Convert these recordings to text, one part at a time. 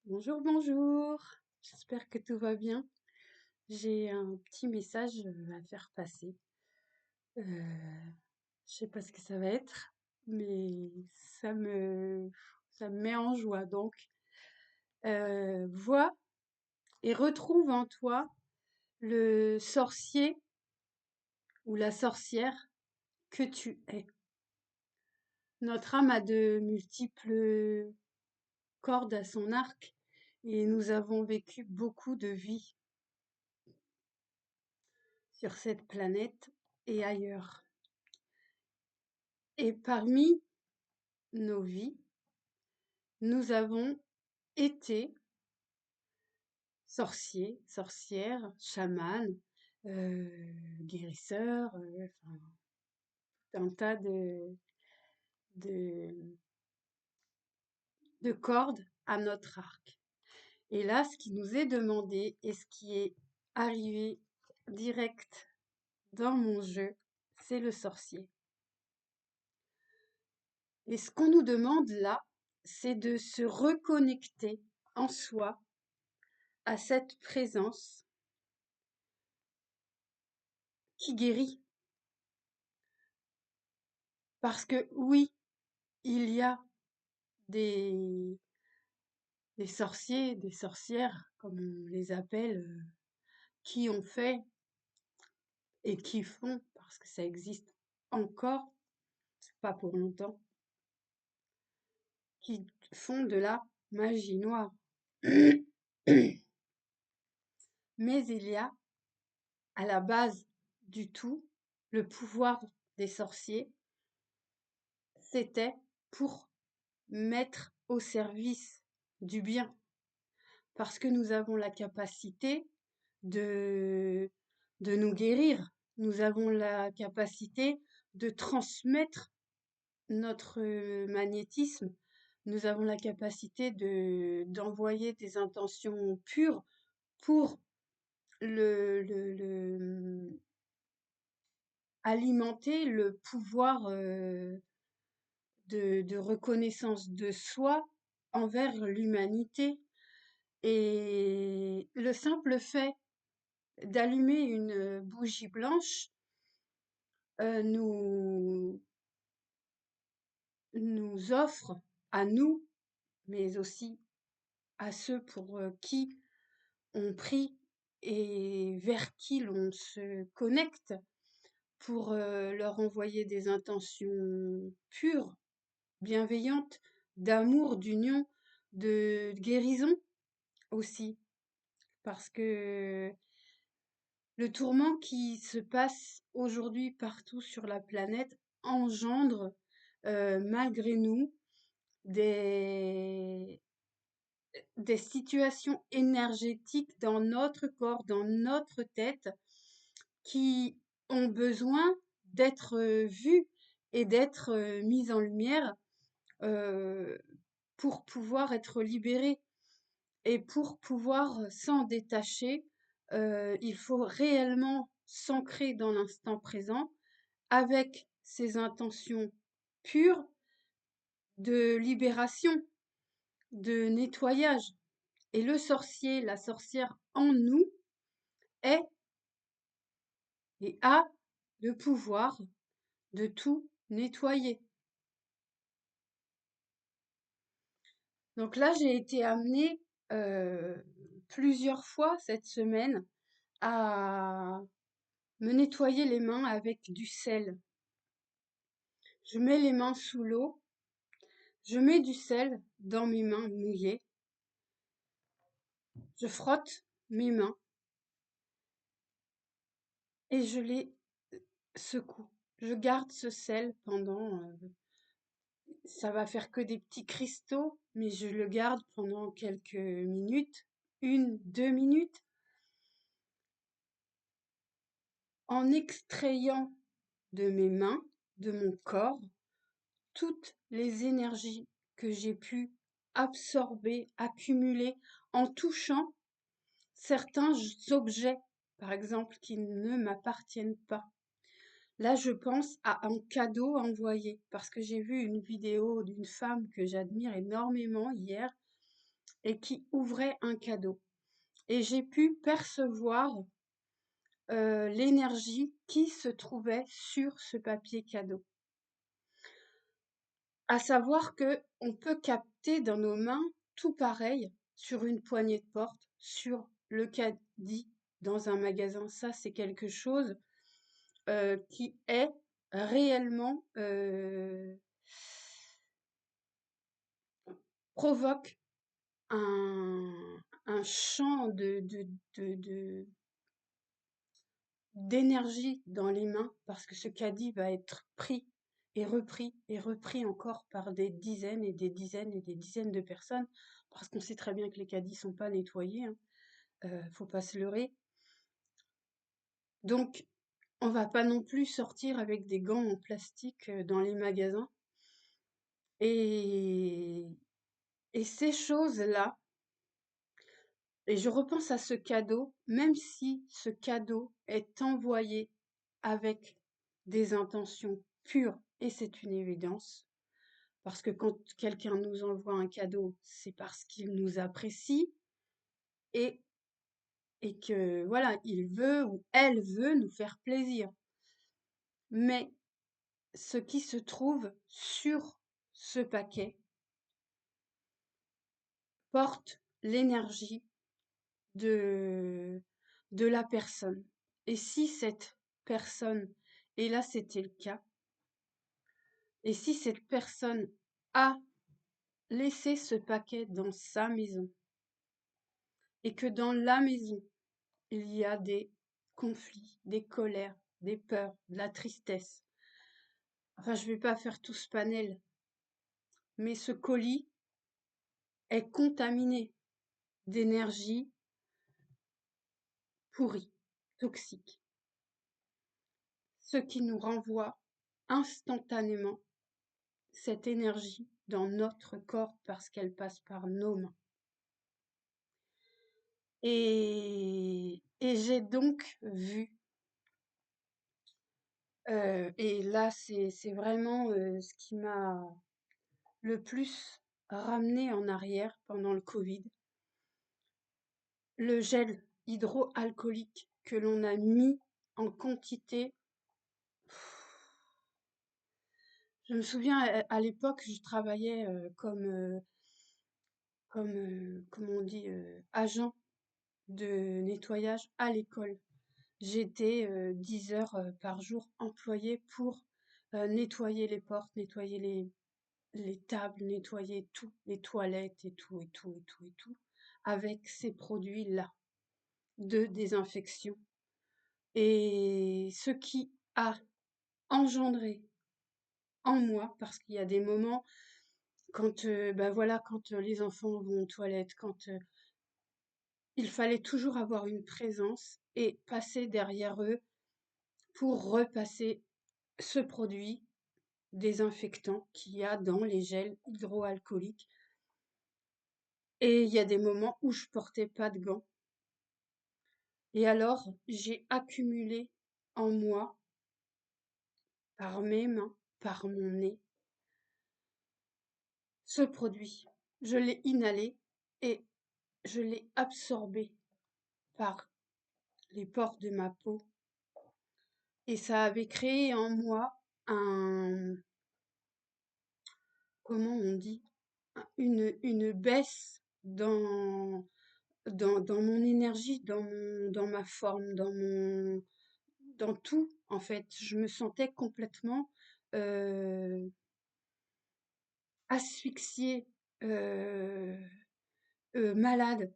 Bonjour, bonjour. J'espère que tout va bien. J'ai un petit message à faire passer. Je sais pas ce que ça va être, mais ça me met en joie. Donc, vois et retrouve en toi le sorcier ou la sorcière que tu es. Notre âme a de multiples cordes à son arc et nous avons vécu beaucoup de vies sur cette planète et ailleurs. Et parmi nos vies, nous avons été sorciers, sorcières, chamans, guérisseurs, enfin, un tas de, de cordes à notre arc. Et là, ce qui nous est demandé et ce qui est arrivé direct dans mon jeu, c'est le sorcier. Et ce qu'on nous demande là, c'est de se reconnecter en soi à cette présence qui guérit. Parce que oui, il y a des, des sorciers, des sorcières, comme on les appelle, qui ont fait et qui font, parce que ça existe encore, pas pour longtemps, qui font de la magie noire. Mais il y a, à la base du tout, le pouvoir des sorciers, c'était pour mettre au service du bien. Parce que nous avons la capacité de, de nous guérir. Nous avons la capacité de transmettre notre magnétisme. Nous avons la capacité d'envoyer des intentions pures pour alimenter le pouvoir de reconnaissance de soi envers l'humanité. Et le simple fait d'allumer une bougie blanche nous offre à nous, mais aussi à ceux pour qui on prie et vers qui l'on se connecte pour leur envoyer des intentions pures, bienveillantes, d'amour, d'union, de guérison aussi. Parce que le tourment qui se passe aujourd'hui partout sur la planète engendre, malgré nous, des des situations énergétiques dans notre corps, dans notre tête, qui ont besoin d'être vues et d'être mises en lumière euh, pour pouvoir être libérées. Et pour pouvoir s'en détacher, il faut réellement s'ancrer dans l'instant présent avec ses intentions pures de libération, de nettoyage. Et le sorcier, la sorcière en nous est et a le pouvoir de tout nettoyer. Donc là, j'ai été amenée plusieurs fois cette semaine à me nettoyer les mains avec du sel. Je mets les mains sous l'eau, je mets du sel dans mes mains mouillées, je frotte mes mains et je les secoue. Je garde ce sel pendant ça va faire que des petits cristaux, mais je le garde pendant quelques minutes, 1, 2 minutes, en extrayant de mes mains, de mon corps, toutes les énergies que j'ai pu absorber, accumuler en touchant certains objets, par exemple, qui ne m'appartiennent pas. Là, je pense à un cadeau envoyé parce que j'ai vu une vidéo d'une femme que j'admire énormément hier et qui ouvrait un cadeau. Et j'ai pu percevoir l'énergie qui se trouvait sur ce papier cadeau. À savoir que on peut capter dans nos mains tout pareil sur une poignée de porte, sur le caddie dans un magasin. Ça, c'est quelque chose qui est réellement provoque un champ d'énergie dans les mains parce que ce caddie va être pris et repris encore par des dizaines et des dizaines et des dizaines de personnes parce qu'on sait très bien que les caddies sont pas nettoyés, hein, faut pas se leurrer. Donc, on va pas non plus sortir avec des gants en plastique dans les magasins. Et, et ces choses-là, et je repense à ce cadeau, même si ce cadeau est envoyé avec des intentions pures, et c'est une évidence, parce que quand quelqu'un nous envoie un cadeau, c'est parce qu'il nous apprécie et, et que voilà, il veut ou elle veut nous faire plaisir. Mais ce qui se trouve sur ce paquet porte l'énergie de, de la personne. Et si cette personne, et là c'était le cas, et si cette personne a laissé ce paquet dans sa maison, et que dans la maison, il y a des conflits, des colères, des peurs, de la tristesse. Enfin, je vais pas faire tout ce panel, mais ce colis est contaminé d'énergie pourrie, toxique, ce qui nous renvoie instantanément cette énergie dans notre corps parce qu'elle passe par nos mains. Et j'ai donc vu, et là c'est vraiment ce qui m'a le plus ramené en arrière pendant le Covid, le gel hydroalcoolique que l'on a mis en quantité. Je me souviens à l'époque, je travaillais comme on dit, agent de nettoyage à l'école. J'étais 10 heures par jour employée pour nettoyer les portes, nettoyer les tables, nettoyer tout, les toilettes et tout, et tout, et tout, et tout, avec ces produits-là de désinfection. Et ce qui a engendré en moi, parce qu'il y a des moments quand, bah voilà, quand les enfants vont aux toilettes, quand il fallait toujours avoir une présence et passer derrière eux pour repasser ce produit désinfectant qu'il y a dans les gels hydroalcooliques. Et il y a des moments où je portais pas de gants. Et alors, j'ai accumulé en moi, par mes mains, par mon nez, ce produit. Je l'ai inhalé et je l'ai absorbé par les pores de ma peau. Et ça avait créé en moi comment on dit, une baisse dans mon énergie, dans ma forme, dans tout, en fait. Je me sentais complètement euh, asphyxiée, euh, malade,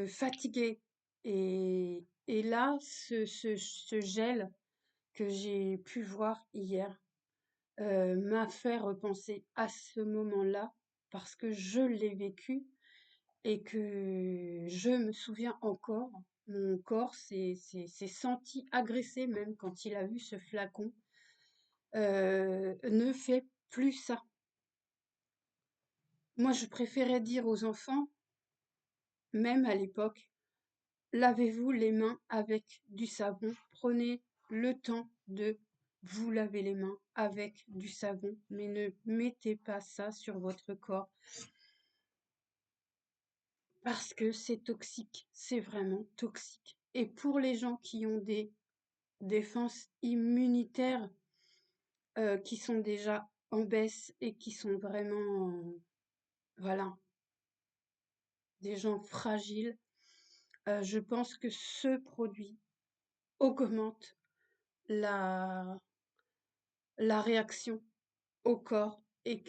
fatiguée. Et là, ce gel que j'ai pu voir hier m'a fait repenser à ce moment-là parce que je l'ai vécu et que je me souviens encore. Mon corps s'est senti agressé même quand il a vu ce flacon. Ne fait plus ça. Moi, je préférais dire aux enfants, même à l'époque, lavez-vous les mains avec du savon. Prenez le temps de vous laver les mains avec du savon, mais ne mettez pas ça sur votre corps. parce que c'est toxique, c'est vraiment toxique. Et pour les gens qui ont des défenses immunitaires qui sont déjà en baisse et qui sont vraiment, voilà, des gens fragiles, je pense que ce produit augmente la, la réaction au corps et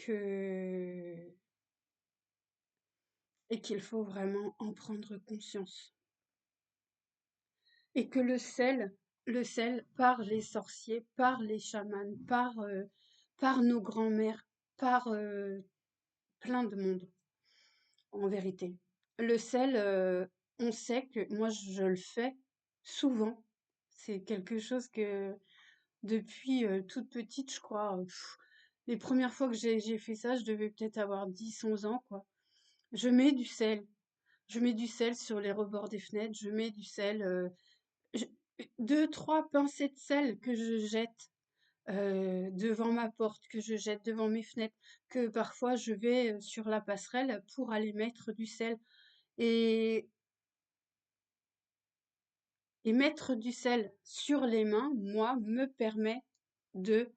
qu'il faut vraiment en prendre conscience. Et que le sel par les sorciers, par les chamans, par nos grands-mères, par plein de monde, en vérité. Le sel, on sait que moi je le fais souvent. C'est quelque chose que depuis toute petite, je crois, les premières fois que j'ai fait ça, je devais peut-être avoir 10, 11 ans, quoi. Je mets du sel. Je mets du sel sur les rebords des fenêtres, je mets du sel, je 2-3 pincées de sel que je jette, devant ma porte, que je jette devant mes fenêtres, que parfois je vais, sur la passerelle pour aller mettre du sel et mettre du sel sur les mains, moi, me permet de,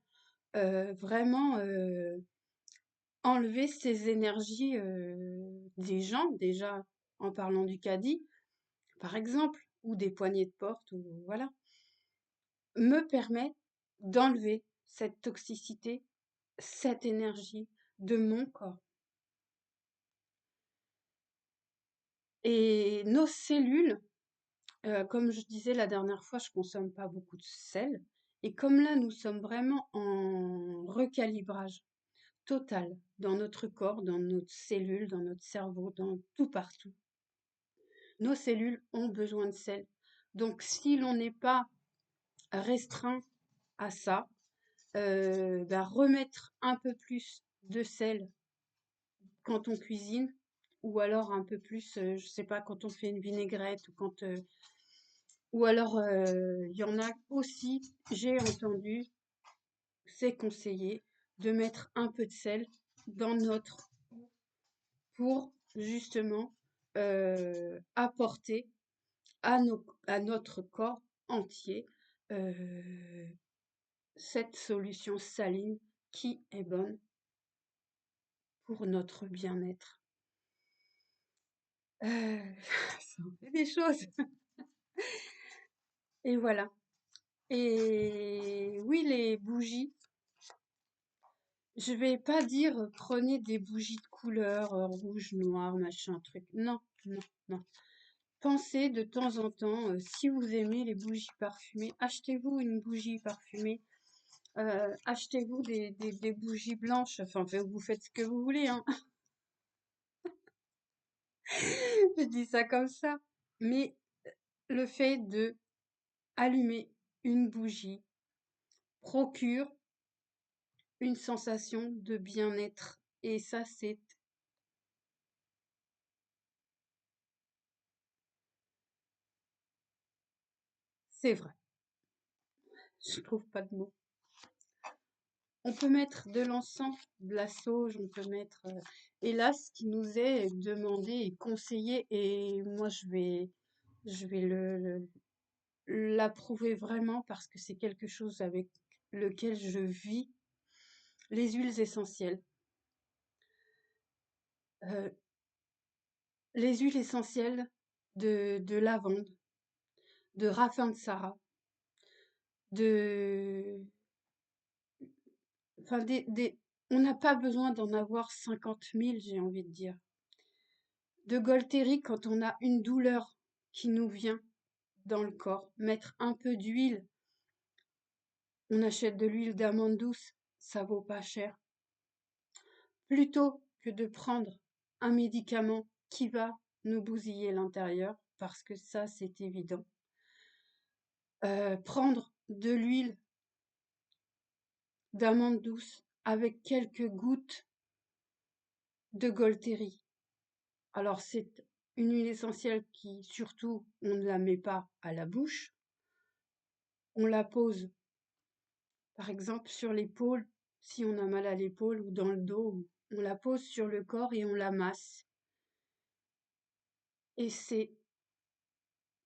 vraiment, enlever ces énergies, des gens, déjà en parlant du caddie, par exemple, ou des poignées de porte ou voilà, me permet d'enlever cette toxicité, cette énergie de mon corps. Et nos cellules, comme je disais la dernière fois, je consomme pas beaucoup de sel. Et comme là, nous sommes vraiment en recalibrage total dans notre corps, dans notre cellule, dans notre cerveau, dans tout partout. Nos cellules ont besoin de sel. Donc, si l'on n'est pas restreint à ça, remettre un peu plus de sel quand on cuisine, ou alors un peu plus, je sais pas, quand on fait une vinaigrette ou quand, ou alors il y en a aussi, j'ai entendu, c'est conseillé de mettre un peu de sel dans notre pour justement apporter à notre corps entier euh, cette solution saline qui est bonne pour notre bien-être. Ça en fait des choses. Et voilà. Et oui, les bougies, je vais pas dire prenez des bougies de couleur rouge, noir, machin, truc. Non, non, non. Pensez de temps en temps, si vous aimez les bougies parfumées, achetez-vous une bougie parfumée. Achetez-vous des bougies blanches. Enfin, vous faites ce que vous voulez, hein. Je dis ça comme ça. Mais le fait de allumer une bougie procure une sensation de bien-être. Et ça, c'est vrai. Je trouve pas de mots. On peut mettre de l'encens, de la sauge, on peut mettre. Et là, ce qui nous est demandé et conseillé, et moi, je vais l'approuver vraiment parce que c'est quelque chose avec lequel je vis, les huiles essentielles. Euh, les huiles essentielles de lavande, de rafin de Sarah, de, enfin on n'a pas besoin d'en avoir 50 000, j'ai envie de dire. De Golteri quand on a une douleur qui nous vient dans le corps, mettre un peu d'huile. On achète de l'huile d'amande douce, ça vaut pas cher. Plutôt que de prendre un médicament qui va nous bousiller l'intérieur, parce que ça c'est évident. Prendre de l'huile d'amande douce avec quelques gouttes de Golteri. Alors c'est une huile essentielle qui surtout on ne la met pas à la bouche, on la pose par exemple sur l'épaule, si on a mal à l'épaule ou dans le dos, on la pose sur le corps et on la masse. et c'est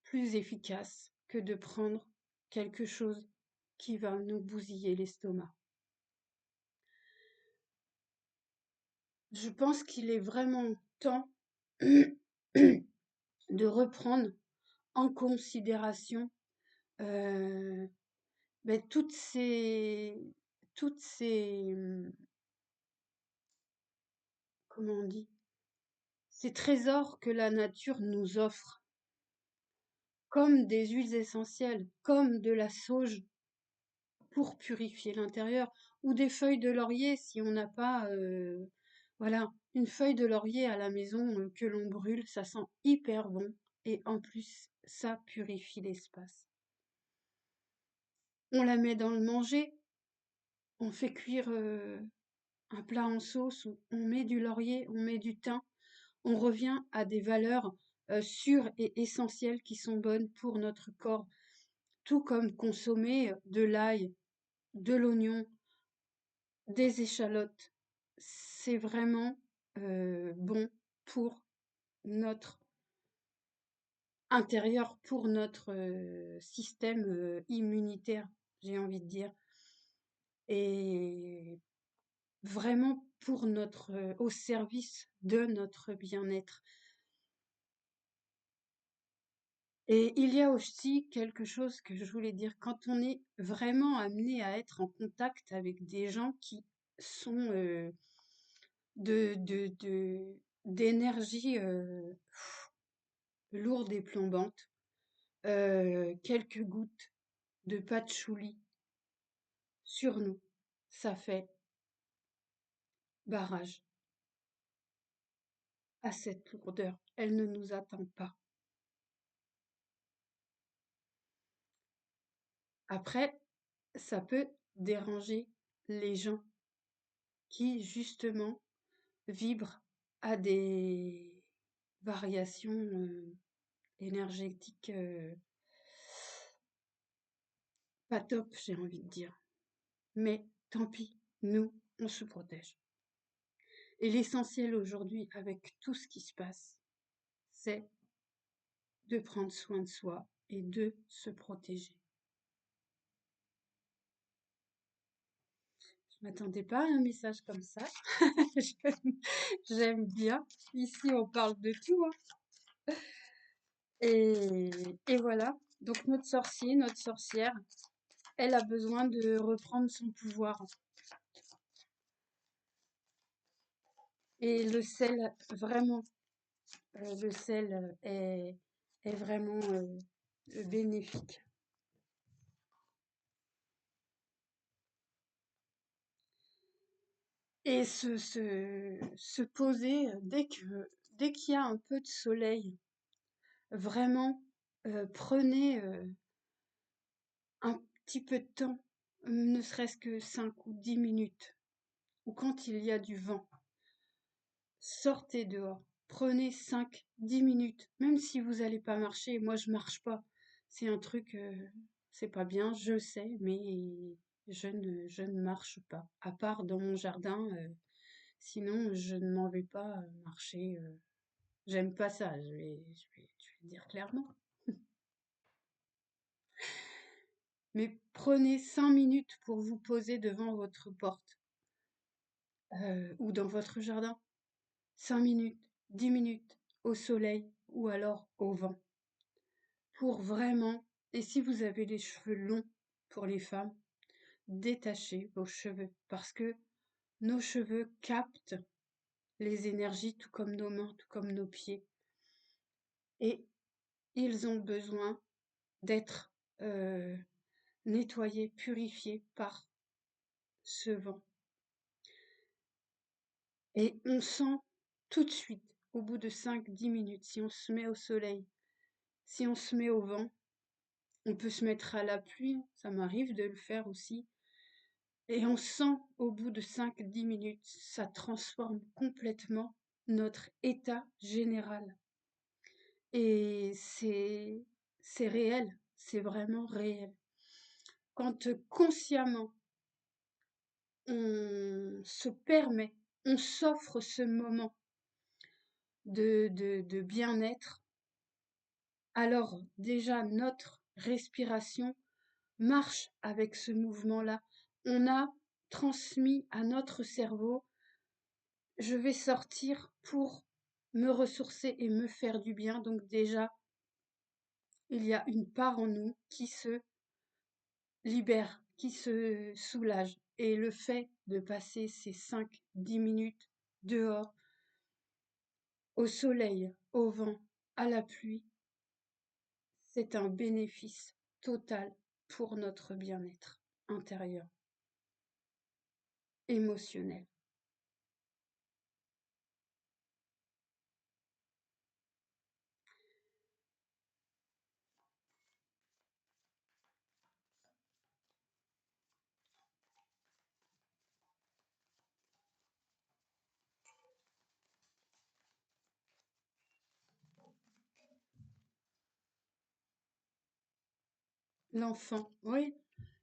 plus efficace que de prendre quelque chose qui va nous bousiller l'estomac. Je pense qu'il est vraiment temps de reprendre en considération euh, ben, toutes ces, comment on dit, ces trésors que la nature nous offre, comme des huiles essentielles, comme de la sauge pour purifier l'intérieur, ou des feuilles de laurier si on n'a pas, voilà, une feuille de laurier à la maison que l'on brûle, ça sent hyper bon et en plus ça purifie l'espace. On la met dans le manger, on fait cuire un plat en sauce, on met du laurier, on met du thym, on revient à des valeurs sûres et essentielles qui sont bonnes pour notre corps, tout comme consommer de l'ail, de l'oignon, des échalotes. C'est vraiment bon pour notre intérieur, pour notre système immunitaire, j'ai envie de dire, et vraiment pour notre, au service de notre bien-être. Et il y a aussi quelque chose que je voulais dire, quand on est vraiment amené à être en contact avec des gens qui sont d'énergie lourde et plombante, quelques gouttes de patchouli sur nous, ça fait barrage à cette lourdeur. Elle ne nous attend pas. Après, ça peut déranger les gens qui, justement, vibrent à des variations énergétiques pas top, j'ai envie de dire. Mais tant pis, nous, on se protège. Et l'essentiel aujourd'hui, avec tout ce qui se passe, c'est de prendre soin de soi et de se protéger. Je m'attendais pas à un message comme ça. J'aime bien. Ici, on parle de tout, hein. Et voilà. Donc notre sorcier, notre sorcière, elle a besoin de reprendre son pouvoir. Et le sel, vraiment, le sel est vraiment bénéfique. Et se poser dès qu'il y a un peu de soleil, vraiment, prenez un petit peu de temps, ne serait-ce que 5 ou 10 minutes, ou quand il y a du vent, sortez dehors, prenez 5, 10 minutes, même si vous n'allez pas marcher. Moi, je marche pas. C'est un truc, c'est pas bien, je sais, mais je ne marche pas. À part dans mon jardin, sinon je ne m'en vais pas marcher. J'aime pas ça, je vais dire clairement. Mais prenez 5 minutes pour vous poser devant votre porte ou dans votre jardin. 5 minutes, 10 minutes au soleil ou alors au vent. Pour vraiment, et si vous avez les cheveux longs pour les femmes, détachez vos cheveux parce que nos cheveux captent les énergies tout comme nos mains, tout comme nos pieds. Et ils ont besoin d'être nettoyés, purifiés par ce vent. Et on sent tout de suite, au bout de 5-10 minutes, si on se met au soleil, si on se met au vent, on peut se mettre à la pluie, ça m'arrive de le faire aussi. Et on sent au bout de 5-10 minutes, ça transforme complètement notre état général. Et c'est réel, c'est vraiment réel. Quand consciemment on se permet, on s'offre ce moment de bien-être, alors déjà notre respiration marche avec ce mouvement-là. On a transmis à notre cerveau, je vais sortir pour me ressourcer et me faire du bien. Donc déjà, il y a une part en nous qui se libère, qui se soulage. Et le fait de passer ces 5-10 minutes dehors, au soleil, au vent, à la pluie, c'est un bénéfice total pour notre bien-être intérieur, émotionnel. L'enfant, oui.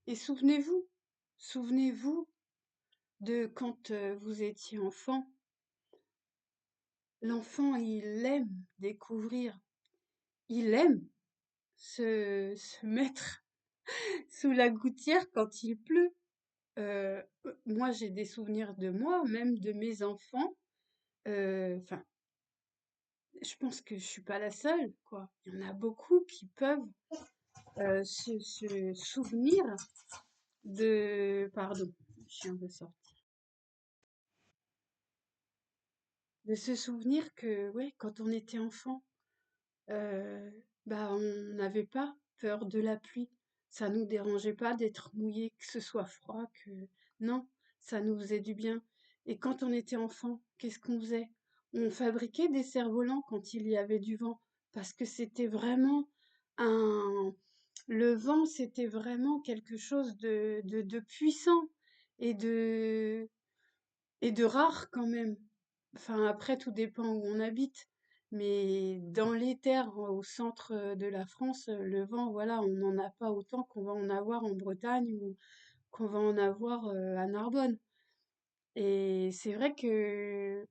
Et souvenez-vous de quand vous étiez enfant. L'enfant, il aime découvrir, il aime se mettre sous la gouttière quand il pleut. Moi, j'ai des souvenirs de moi, même de mes enfants. Enfin, je pense que je suis pas la seule, quoi. Il y en a beaucoup qui peuvent se souvenir pardon, le chien veut sortir. De se souvenir que, ouais, quand on était enfant, euh, bah, on n'avait pas peur de la pluie. Ça nous dérangeait pas d'être mouillé, que ce soit froid, que non, ça nous faisait du bien. Et quand on était enfant, qu'est-ce qu'on faisait? On fabriquait des cerfs-volants quand il y avait du vent, parce que c'était vraiment un le vent, c'était vraiment quelque chose de puissant et de rare quand même. Enfin, après, tout dépend où on habite. Mais dans les terres au centre de la France, le vent, voilà, on n'en a pas autant qu'on va en avoir en Bretagne ou qu'on va en avoir à Narbonne. Et c'est vrai que,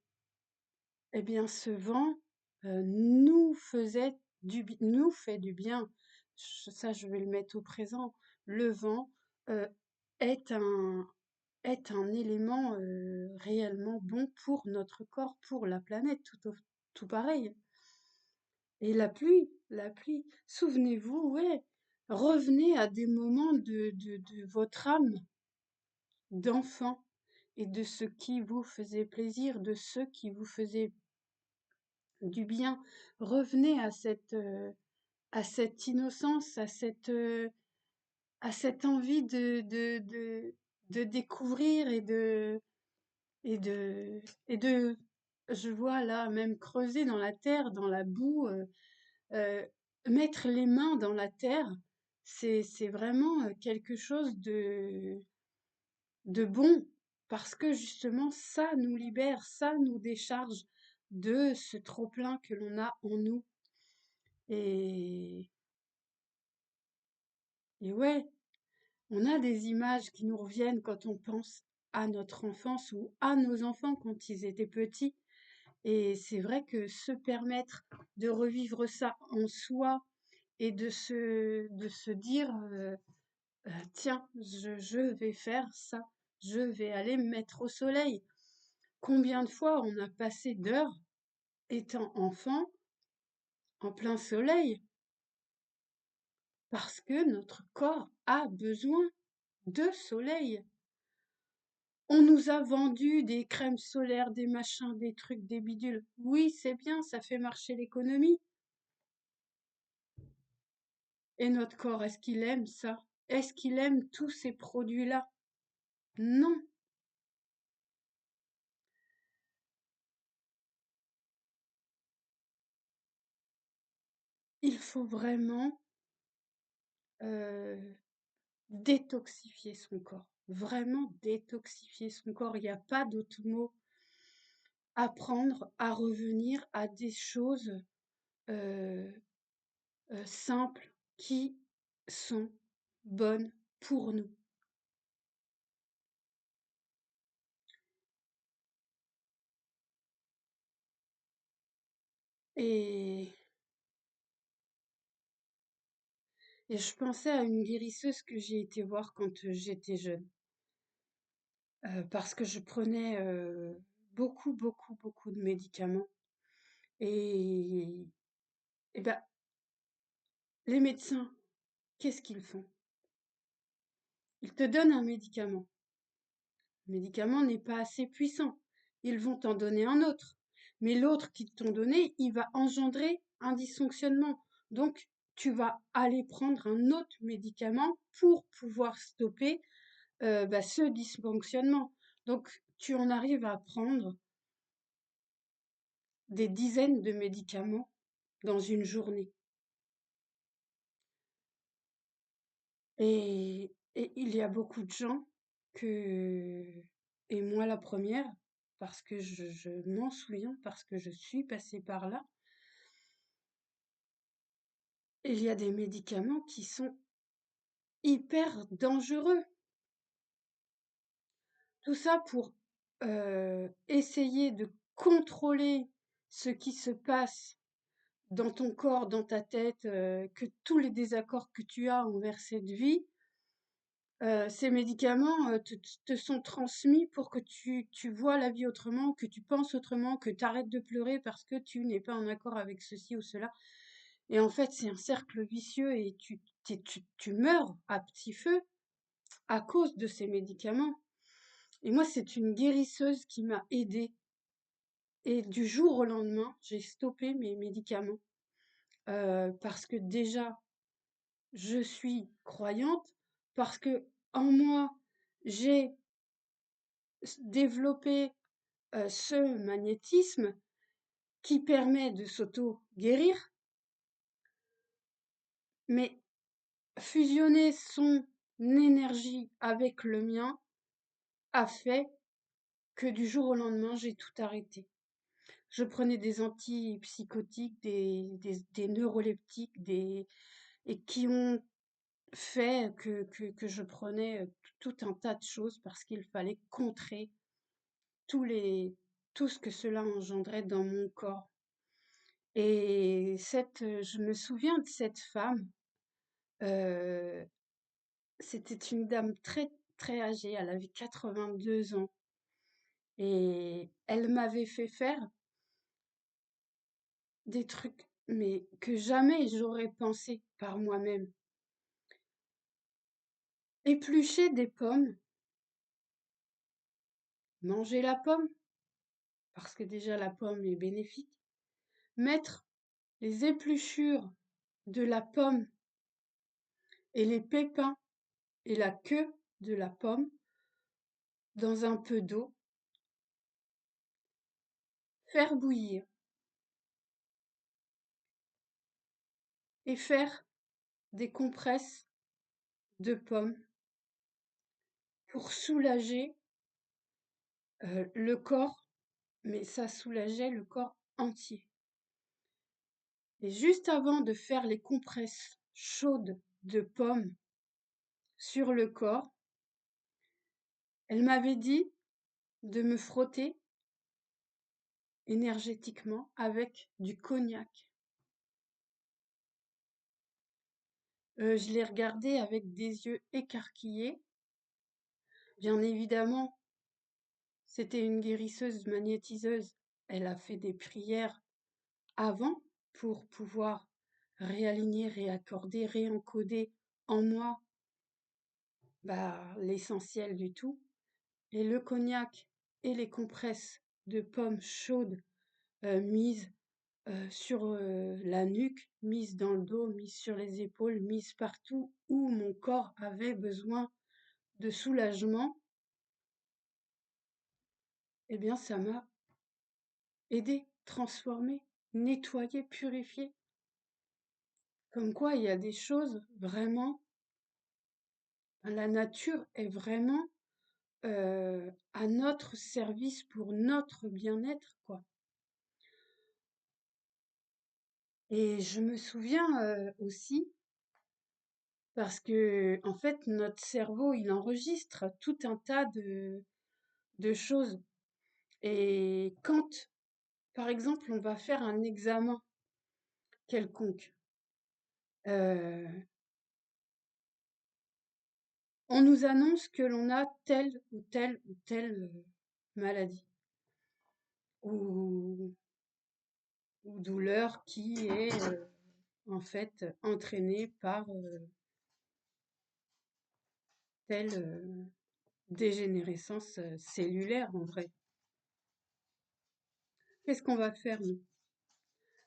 eh bien, ce vent nous fait du bien. Ça, je vais le mettre au présent. Le vent euh, est un élément réellement bon pour notre corps, pour la planète, tout pareil. Et la pluie, souvenez-vous, ouais, revenez à des moments de votre âme d'enfant et de ce qui vous faisait plaisir, de ce qui vous faisait du bien. Revenez à cette innocence, à cette envie de découvrir et de, et de, je vois là même creuser dans la terre, dans la boue, euh, mettre les mains dans la terre, c'est vraiment quelque chose de bon, parce que justement, ça nous libère, ça nous décharge de ce trop-plein que l'on a en nous. Et, et ouais, on a des images qui nous reviennent quand on pense à notre enfance ou à nos enfants quand ils étaient petits. Et c'est vrai que se permettre de revivre ça en soi et de se dire, tiens, je vais faire ça, je vais aller me mettre au soleil. Combien de fois on a passé d'heures étant enfant en plein soleil parce que notre corps a besoin de soleil. On nous a vendu des crèmes solaires, des machins, des trucs, des bidules. Oui, c'est bien, ça fait marcher l'économie. Et notre corps, est-ce qu'il aime ça? Est-ce qu'il aime tous ces produits-là? Non. Il faut vraiment détoxifier son corps. Vraiment détoxifier son corps. Il n'y a pas d'autre mot. Apprendre à revenir à des choses euh, simples qui sont bonnes pour nous. Et Et je pensais à une guérisseuse que j'ai été voir quand j'étais jeune, parce que je prenais beaucoup, beaucoup, beaucoup de médicaments. Et, et ben, les médecins, qu'est-ce qu'ils font? Ils te donnent un médicament. Le médicament n'est pas assez puissant. Ils vont t'en donner un autre. Mais l'autre qu'ils t'ont donné, il va engendrer un dysfonctionnement. Donc, tu vas aller prendre un autre médicament pour pouvoir stopper ce dysfonctionnement. Donc, tu en arrives à prendre des dizaines de médicaments dans une journée. Et il y a beaucoup de gens que, et moi la première, parce que je m'en souviens, parce que je suis passée par là, il y a des médicaments qui sont hyper dangereux. Tout ça pour essayer de contrôler ce qui se passe dans ton corps, dans ta tête, que tous les désaccords que tu as envers cette vie, ces médicaments te sont transmis pour que tu vois la vie autrement, que tu penses autrement, que tu arrêtes de pleurer parce que tu n'es pas en accord avec ceci ou cela. Et en fait, c'est un cercle vicieux et tu meurs à petit feu à cause de ces médicaments. Et moi, c'est une guérisseuse qui m'a aidée. Et du jour au lendemain, j'ai stoppé mes médicaments parce que déjà, je suis croyante, parce que en moi, j'ai développé ce magnétisme qui permet de s'auto-guérir, mais fusionner son énergie avec le mien a fait que du jour au lendemain, j'ai tout arrêté. Je prenais des antipsychotiques, des neuroleptiques, et qui ont fait que je prenais tout un tas de choses parce qu'il fallait contrer tous les, tout ce que cela engendrait dans mon corps. Et je me souviens de cette femme, euh, c'était une dame très, très âgée, elle avait 82 ans, et elle m'avait fait faire des trucs, mais que jamais j'aurais pensé par moi-même. Éplucher des pommes, manger la pomme, parce que déjà la pomme est bénéfique, mettre les épluchures de la pomme et les pépins et la queue de la pomme dans un peu d'eau, faire bouillir et faire des compresses de pommes pour soulager le corps, mais ça soulageait le corps entier. Et juste avant de faire les compresses chaudes de pommes sur le corps, elle m'avait dit de me frotter énergétiquement avec du cognac. Je l'ai regardée avec des yeux écarquillés. Bien évidemment, c'était une guérisseuse magnétiseuse. Elle a fait des prières avant pour pouvoir réaligner, réaccorder, réencoder en moi l'essentiel du tout. Et le cognac et les compresses de pommes chaudes mises sur la nuque, mises dans le dos, mises sur les épaules, mises partout où mon corps avait besoin de soulagement, eh bien ça m'a aidé, transformé, nettoyé, purifié. Comme quoi il y a des choses vraiment, la nature est vraiment à notre service pour notre bien-être, quoi. Et je me souviens aussi, parce que en fait notre cerveau il enregistre tout un tas de choses. Et quand, par exemple, on va faire un examen quelconque, on nous annonce que l'on a telle ou telle ou telle maladie ou, ou douleur qui est en fait entraînée par telle dégénérescence cellulaire en vrai. Qu'est-ce qu'on va faire, nous?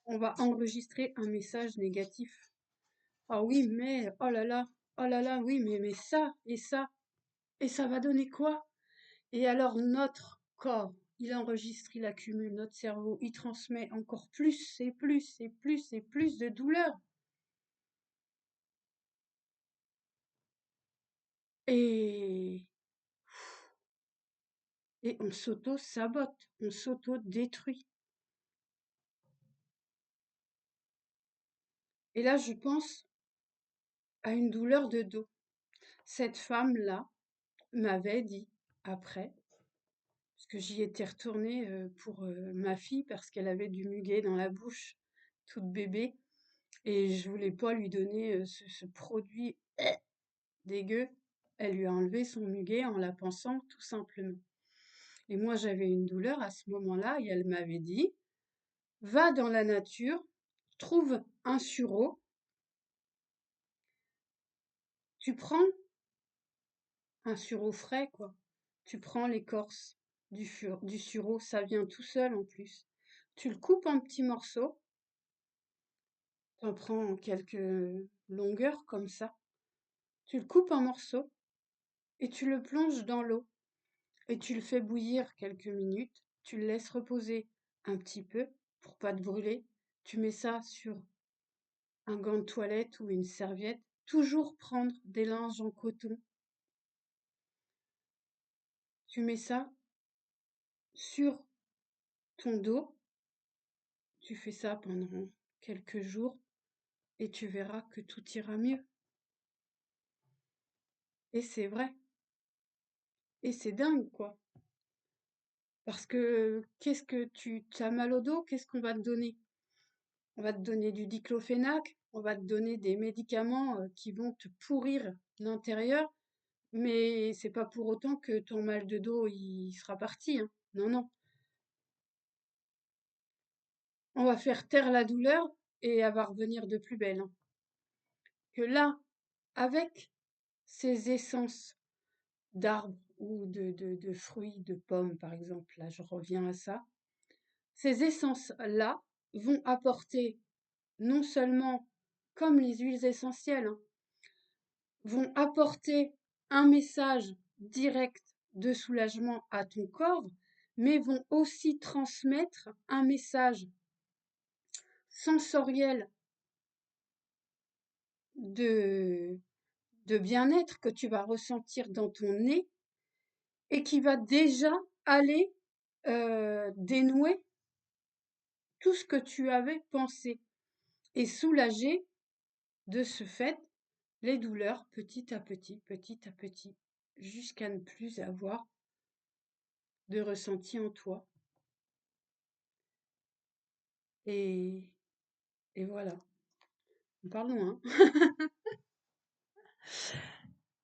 On va enregistrer un message négatif. Ah oui, mais oh là là, oui, mais ça, et ça va donner quoi? Et alors notre corps, il enregistre, il accumule, notre cerveau, il transmet encore plus et plus et plus et plus de douleur. Et, et on s'auto-sabote, on s'auto-détruit. Et là, je pense à une douleur de dos. Cette femme-là m'avait dit après, parce que j'y étais retournée pour ma fille parce qu'elle avait du muguet dans la bouche, toute bébé, et je voulais pas lui donner ce produit dégueu. Elle lui a enlevé son muguet en la pensant tout simplement. Et moi j'avais une douleur à ce moment-là et elle m'avait dit, va dans la nature, trouve un sureau, tu prends un sureau frais quoi, tu prends l'écorce du sureau, ça vient tout seul en plus. Tu le coupes en petits morceaux. T'en prends quelques longueurs comme ça. Tu le coupes en morceaux et tu le plonges dans l'eau et tu le fais bouillir quelques minutes. Tu le laisses reposer un petit peu pour pas te brûler. Tu mets ça sur un gant de toilette ou une serviette. Toujours prendre des linges en coton. Tu mets ça sur ton dos. Tu fais ça pendant quelques jours et tu verras que tout ira mieux. Et c'est vrai. Et c'est dingue, quoi. Parce que qu'est-ce que tu as mal au dos, qu'est-ce qu'on va te donner? On va te donner du diclofénac, on va te donner des médicaments qui vont te pourrir l'intérieur, mais c'est pas pour autant que ton mal de dos il sera parti, hein. Non, non. On va faire taire la douleur et elle va revenir de plus belle, hein. Que là, avec ces essences d'arbres ou de fruits, de pommes par exemple, là je reviens à ça, ces essences-là vont apporter non seulement, comme les huiles essentielles, hein, vont apporter un message direct de soulagement à ton corps, mais vont aussi transmettre un message sensoriel de, de bien-être que tu vas ressentir dans ton nez et qui va déjà aller dénouer tout ce que tu avais pensé et soulager de ce fait les douleurs petit à petit, jusqu'à ne plus avoir de ressenti en toi. Et, et voilà, on parle loin.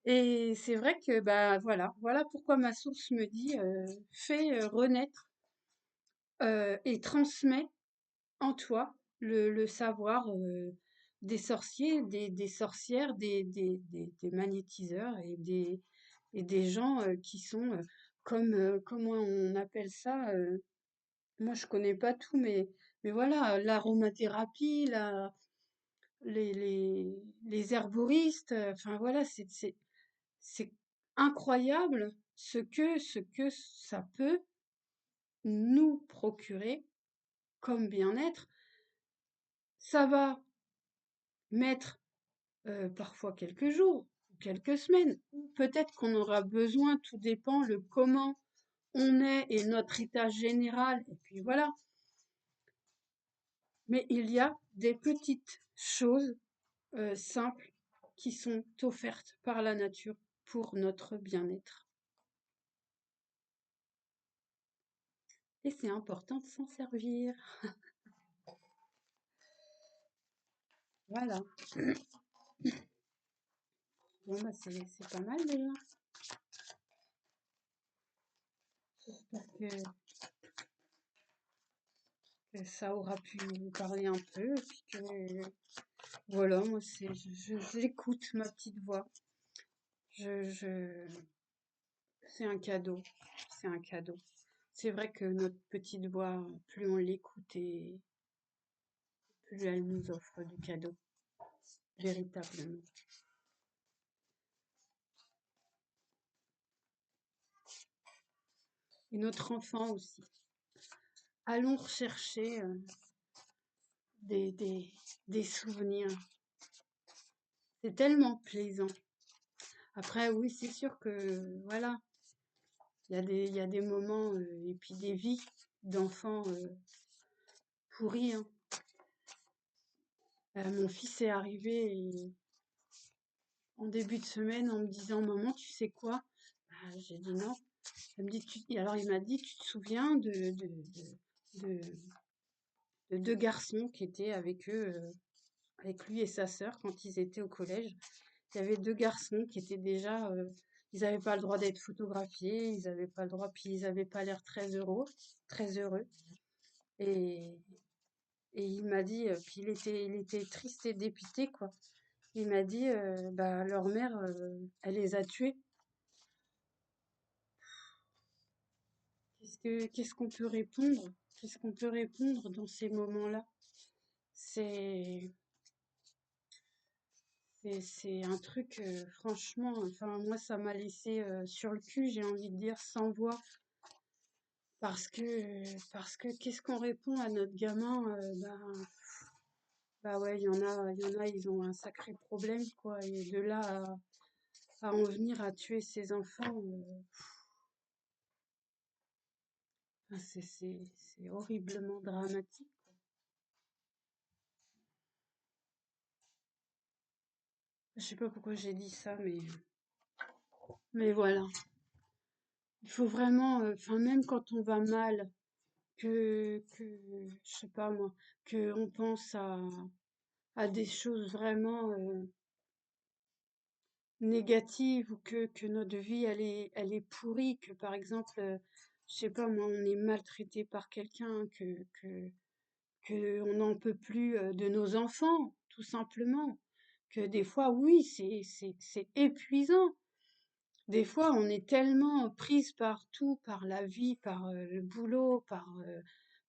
Et c'est vrai que bah voilà pourquoi ma source me dit fais renaître et transmets en toi le savoir des sorciers, des sorcières, des magnétiseurs et des gens qui sont comme comment on appelle ça moi je connais pas tout mais voilà l'aromathérapie les herboristes enfin voilà c'est incroyable ce que ça peut nous procurer comme bien-être. Ça va mettre parfois quelques jours, quelques semaines, ou peut-être qu'on aura besoin, tout dépend le comment on est et notre état général, et puis voilà. Mais il y a des petites choses simples qui sont offertes par la nature pour notre bien-être. Et c'est important de s'en servir. Voilà. Bon, bah, c'est pas mal déjà. J'espère que ça aura pu vous parler un peu. Et puis que, voilà, moi, j'écoute ma petite voix. Je, c'est un cadeau. C'est un cadeau. C'est vrai que notre petite voix, plus on l'écoute et plus elle nous offre du cadeau, véritablement. Et notre enfant aussi. Allons rechercher des, des, des souvenirs. C'est tellement plaisant. Après, oui, c'est sûr que, voilà, il y a des moments et puis des vies d'enfants pourris, hein. Mon fils est arrivé en début de semaine en me disant, Maman, tu sais quoi? J'ai dit non. Elle me dit, et alors il m'a dit, tu te souviens de, de deux garçons qui étaient avec eux, avec lui et sa sœur quand ils étaient au collège. Il y avait deux garçons qui étaient déjà, ils n'avaient pas le droit d'être photographiés, ils n'avaient pas le droit, puis ils n'avaient pas l'air très heureux. Et, et il m'a dit, puis il était triste et dépité, quoi. Il m'a dit, bah, leur mère, elle les a tués. Qu'est-ce qu'on peut répondre? Qu'est-ce qu'on peut répondre dans ces moments-là? C'est, c'est un truc, franchement, enfin, moi, ça m'a laissé sur le cul, j'ai envie de dire, sans voix. Parce que qu'est-ce qu'on répond à notre gamin? Bah ouais, il y en a, ils ont un sacré problème, quoi. Et de là à en venir à tuer ses enfants, enfin, c'est horriblement dramatique. Je sais pas pourquoi j'ai dit ça, mais voilà. Il faut vraiment, enfin, même quand on va mal, je sais pas moi, que on pense à des choses vraiment négatives ou que notre vie elle est pourrie, que par exemple, je sais pas moi, on est maltraité par quelqu'un, que on n'en peut plus de nos enfants, tout simplement. Que des fois, oui, c'est épuisant. Des fois, on est tellement prise par tout, par la vie, par le boulot,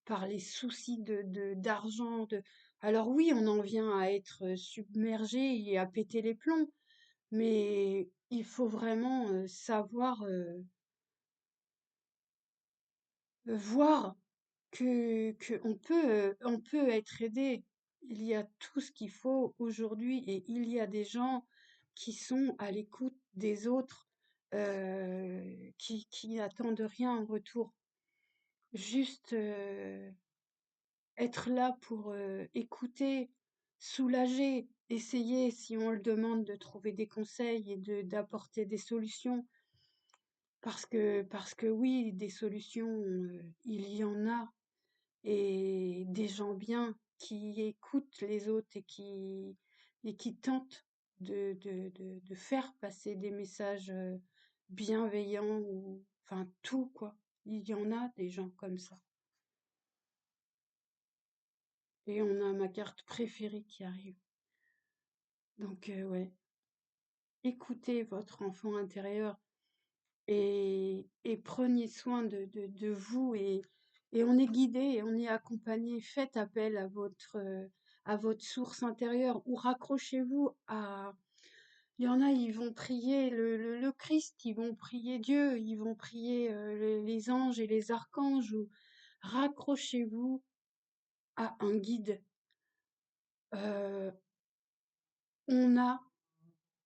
par les soucis d'argent. Alors oui, on en vient à être submergé et à péter les plombs, mais il faut vraiment savoir voir que on peut être aidé. Il y a tout ce qu'il faut aujourd'hui et il y a des gens qui sont à l'écoute des autres, qui n'attendent rien en retour. Juste être là pour écouter, soulager, essayer, si on le demande, de trouver des conseils et d'apporter des solutions. Parce que oui, des solutions, il y en a et des gens bien qui écoutent les autres et qui tentent de faire passer des messages bienveillants ou enfin tout quoi. Il y en a des gens comme ça. Et on a ma carte préférée qui arrive. Donc ouais, écoutez votre enfant intérieur et prenez soin de vous et on est guidé et on est accompagné. Faites appel à votre source intérieure ou raccrochez-vous à... Il y en a, ils vont prier le Christ, ils vont prier Dieu, ils vont prier les anges et les archanges. Ou... Raccrochez-vous à un guide. Euh, on a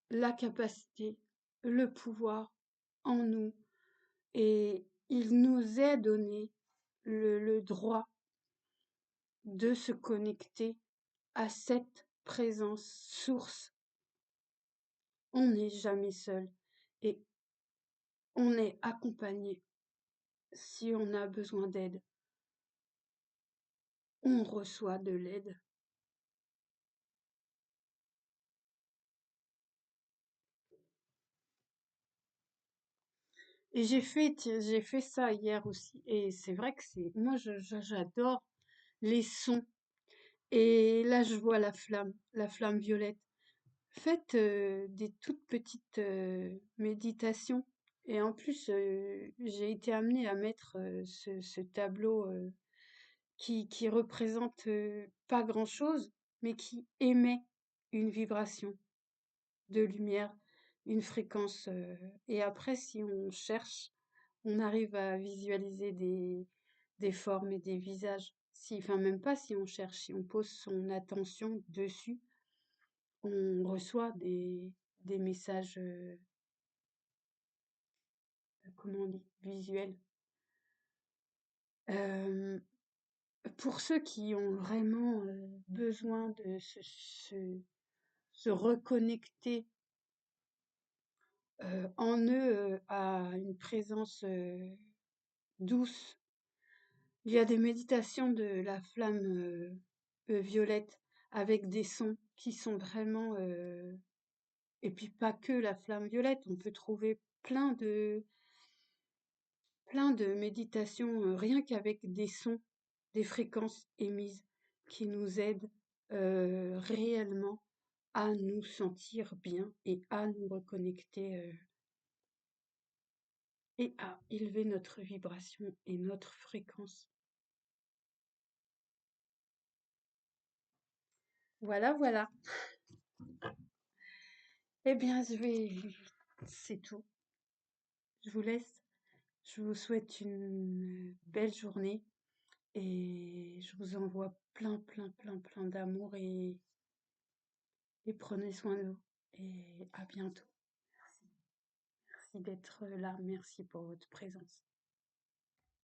la capacité, le pouvoir en nous et il nous est donné le droit de se connecter à cette présence source. On n'est jamais seul et on est accompagné. Si on a besoin d'aide, on reçoit de l'aide. Et j'ai fait ça hier aussi. Et c'est vrai que moi, j'adore les sons. Et là, je vois la flamme violette. Faites des toutes petites méditations. Et en plus, j'ai été amenée à mettre ce tableau qui représente pas grand-chose, mais qui émet une vibration de lumière, une fréquence. Et après, si on cherche, on arrive à visualiser des formes et des visages. Si, enfin, même pas si on cherche, si on pose son attention dessus, on reçoit des messages, comment on dit, visuels. Euh, pour ceux qui ont vraiment besoin de se reconnecter en eux à une présence douce, il y a des méditations de la flamme violette avec des sons qui sont vraiment et puis pas que la flamme violette, on peut trouver plein de méditations rien qu'avec des sons, des fréquences émises qui nous aident réellement à nous sentir bien et à nous reconnecter et à élever notre vibration et notre fréquence. Voilà, voilà. Eh bien, c'est tout. Je vous laisse. Je vous souhaite une belle journée et je vous envoie plein, plein, plein, plein d'amour et prenez soin de vous. Et à bientôt. Merci d'être là. Merci pour votre présence.